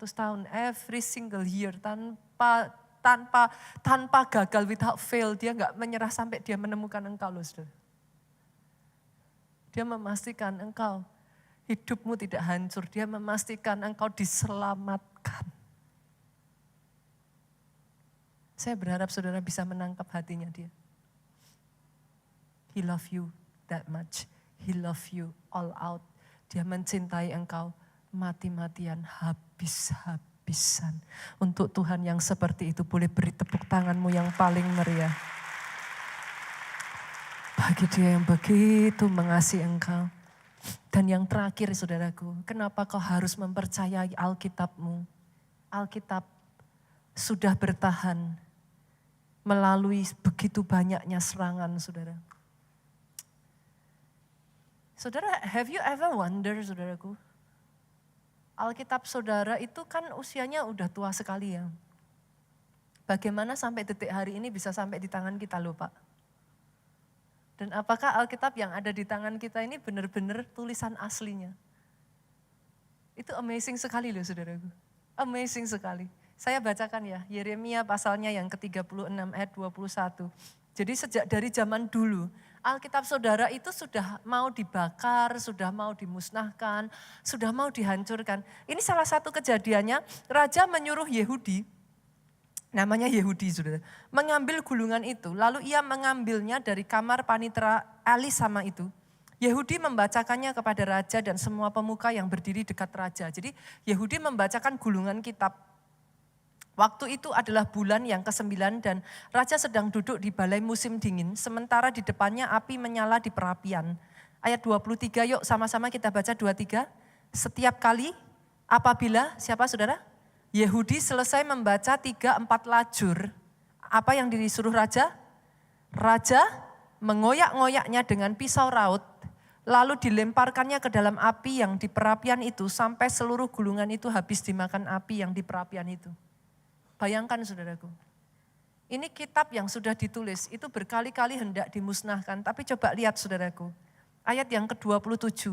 tahun, every single year tanpa gagal, without fail, dia gak menyerah sampai dia menemukan engkau loh saudara. Dia memastikan engkau hidupmu tidak hancur, dia memastikan engkau diselamatkan. Saya berharap saudara bisa menangkap hatinya dia. He love you that much, he love you all out. Dia mencintai engkau mati-matian, habis-habisan. Untuk Tuhan yang seperti itu boleh beri tepuk tanganmu yang paling meriah. Bagi dia yang begitu mengasihi engkau. Dan yang terakhir saudaraku, kenapa kau harus mempercayai Alkitabmu? Alkitab sudah bertahan melalui begitu banyaknya serangan saudara. Saudara, have you ever wonder saudaraku? Alkitab saudara itu kan usianya udah tua sekali ya. Bagaimana sampai detik hari ini bisa sampai di tangan kita loh Pak? Dan apakah Alkitab yang ada di tangan kita ini benar-benar tulisan aslinya? Itu amazing sekali loh saudaraku. Amazing sekali. Saya bacakan ya, Yeremia pasalnya yang ke-36 ayat 21. Jadi sejak dari zaman dulu, Alkitab saudara itu sudah mau dibakar, sudah mau dimusnahkan, sudah mau dihancurkan. Ini salah satu kejadiannya, raja menyuruh Yehudi, namanya Yehudi saudara, mengambil gulungan itu. Lalu ia mengambilnya dari kamar panitera Elisama itu. Yehudi membacakannya kepada raja dan semua pemuka yang berdiri dekat raja. Jadi Yehudi membacakan gulungan kitab. Waktu itu adalah bulan yang ke-9 dan raja sedang duduk di balai musim dingin. Sementara di depannya api menyala di perapian. Ayat 23 yuk sama-sama kita baca 23. Setiap kali apabila, siapa saudara? Yehudi selesai membaca 3-4 lajur. Apa yang disuruh raja? Raja mengoyak-ngoyaknya dengan pisau raut. Lalu dilemparkannya ke dalam api yang di perapian itu. Sampai seluruh gulungan itu habis dimakan api yang di perapian itu. Bayangkan saudaraku. Ini kitab yang sudah ditulis, itu berkali-kali hendak dimusnahkan. Tapi coba lihat saudaraku, ayat yang ke-27.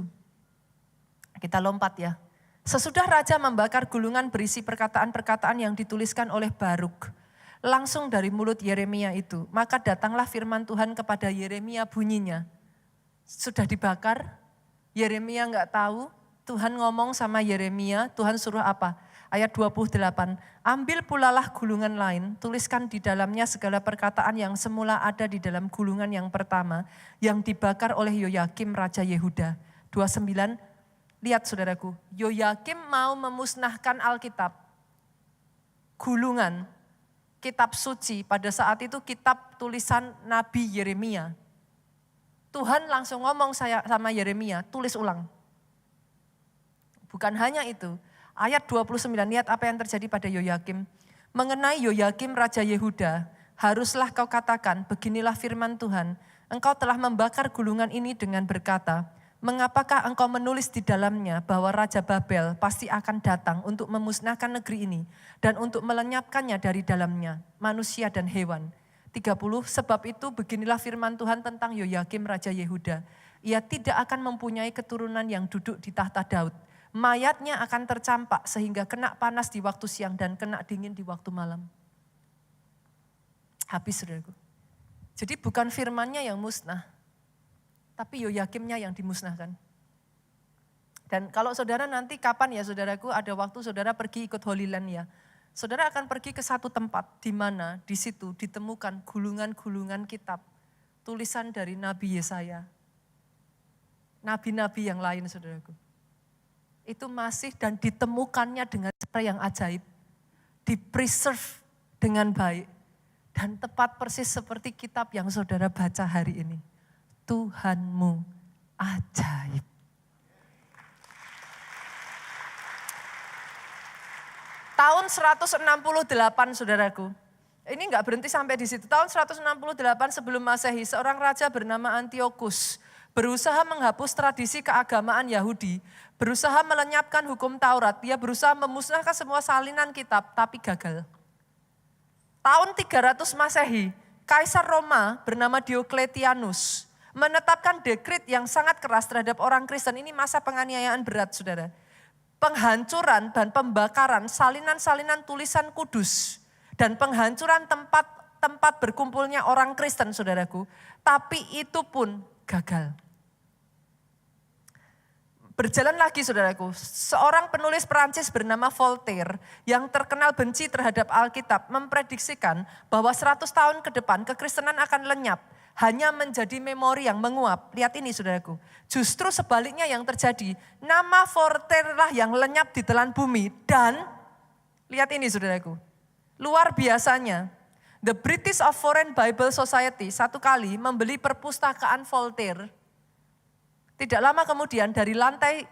Kita lompat ya. Sesudah raja membakar gulungan berisi perkataan-perkataan yang dituliskan oleh Baruk. Langsung dari mulut Yeremia itu. Maka datanglah firman Tuhan kepada Yeremia bunyinya. Sudah dibakar, Yeremia enggak tahu. Tuhan ngomong sama Yeremia, Tuhan suruh apa? Ayat 28, ambil pulalah gulungan lain, tuliskan di dalamnya segala perkataan yang semula ada di dalam gulungan yang pertama, yang dibakar oleh Yoyakim Raja Yehuda. 29, lihat saudaraku, Yoyakim mau memusnahkan Alkitab, gulungan, kitab suci, pada saat itu kitab tulisan Nabi Yeremia. Tuhan langsung ngomong sama Yeremia, tulis ulang. Bukan hanya itu, ayat 29, lihat apa yang terjadi pada Yoyakim. Mengenai Yoyakim Raja Yehuda, haruslah kau katakan, beginilah firman Tuhan, engkau telah membakar gulungan ini dengan berkata, mengapakah engkau menulis di dalamnya bahwa Raja Babel pasti akan datang untuk memusnahkan negeri ini dan untuk melenyapkannya dari dalamnya, manusia dan hewan. 30, sebab itu beginilah firman Tuhan tentang Yoyakim Raja Yehuda. Ia tidak akan mempunyai keturunan yang duduk di tahta Daud. Mayatnya akan tercampak sehingga kena panas di waktu siang dan kena dingin di waktu malam. Habis saudaraku. Jadi bukan firmannya yang musnah, tapi Yoyakimnya yang dimusnahkan. Dan kalau saudara nanti kapan ya saudaraku, ada waktu saudara pergi ikut Holy Land ya. Saudara akan pergi ke satu tempat di mana di situ ditemukan gulungan-gulungan kitab, tulisan dari Nabi Yesaya. Nabi-nabi yang lain saudaraku. Itu masih dan ditemukannya dengan cara yang ajaib. Di-preserve dengan baik. Dan tepat persis seperti kitab yang saudara baca hari ini. Tuhanmu ajaib. Tahun 168 saudaraku. Ini enggak berhenti sampai di situ. Tahun 168 sebelum Masehi, seorang raja bernama Antiochus berusaha menghapus tradisi keagamaan Yahudi, berusaha melenyapkan hukum Taurat, dia berusaha memusnahkan semua salinan kitab, tapi gagal. Tahun 300 Masehi, Kaisar Roma bernama Diocletianus menetapkan dekret yang sangat keras terhadap orang Kristen. Ini masa penganiayaan berat, saudara. Penghancuran dan pembakaran salinan-salinan tulisan kudus dan penghancuran tempat berkumpulnya orang Kristen, saudaraku. Tapi itu pun gagal. Berjalan lagi saudaraku, seorang penulis Perancis bernama Voltaire yang terkenal benci terhadap Alkitab memprediksikan bahwa 100 tahun ke depan kekristenan akan lenyap, hanya menjadi memori yang menguap. Lihat ini saudaraku, justru sebaliknya yang terjadi, nama Voltaire lah yang lenyap di telan bumi dan lihat ini saudaraku, luar biasanya The British of Foreign Bible Society satu kali membeli perpustakaan Voltaire. Tidak lama kemudian dari lantai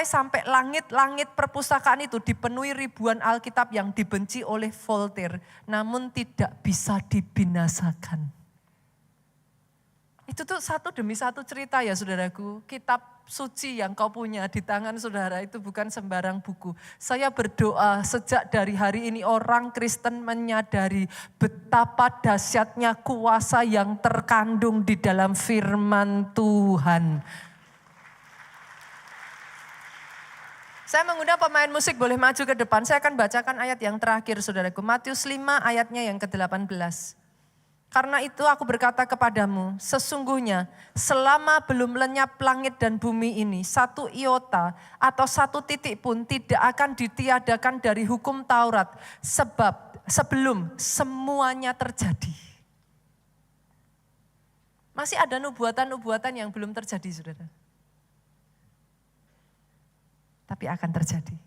sampai langit perpustakaan itu dipenuhi ribuan Alkitab yang dibenci oleh Voltaire, namun tidak bisa dibinasakan. Itu tuh satu demi satu cerita ya saudaraku, kitab suci yang kau punya di tangan saudara itu bukan sembarang buku. Saya berdoa sejak dari hari ini orang Kristen menyadari betapa dahsyatnya kuasa yang terkandung di dalam firman Tuhan. Saya mengundang pemain musik boleh maju ke depan. Saya akan bacakan ayat yang terakhir saudaraku. Matius 5 ayatnya yang ke-18. Karena itu aku berkata kepadamu, sesungguhnya selama belum lenyap langit dan bumi ini, satu iota atau satu titik pun tidak akan ditiadakan dari hukum Taurat. Sebelum semuanya terjadi. Masih ada nubuatan-nubuatan yang belum terjadi saudara. Tapi akan terjadi.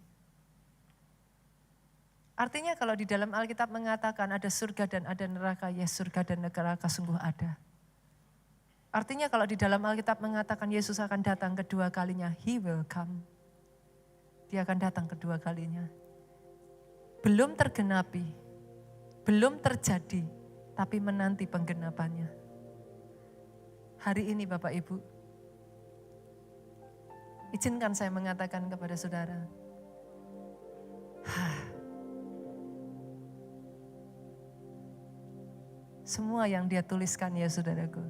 Artinya kalau di dalam Alkitab mengatakan ada surga dan ada neraka, ya surga dan neraka sungguh ada. Artinya kalau di dalam Alkitab mengatakan Yesus akan datang kedua kalinya, He will come. Dia akan datang kedua kalinya. Belum tergenapi, belum terjadi, tapi menanti penggenapannya. Hari ini Bapak Ibu, izinkan saya mengatakan kepada saudara, semua yang dia tuliskan ya saudaraku.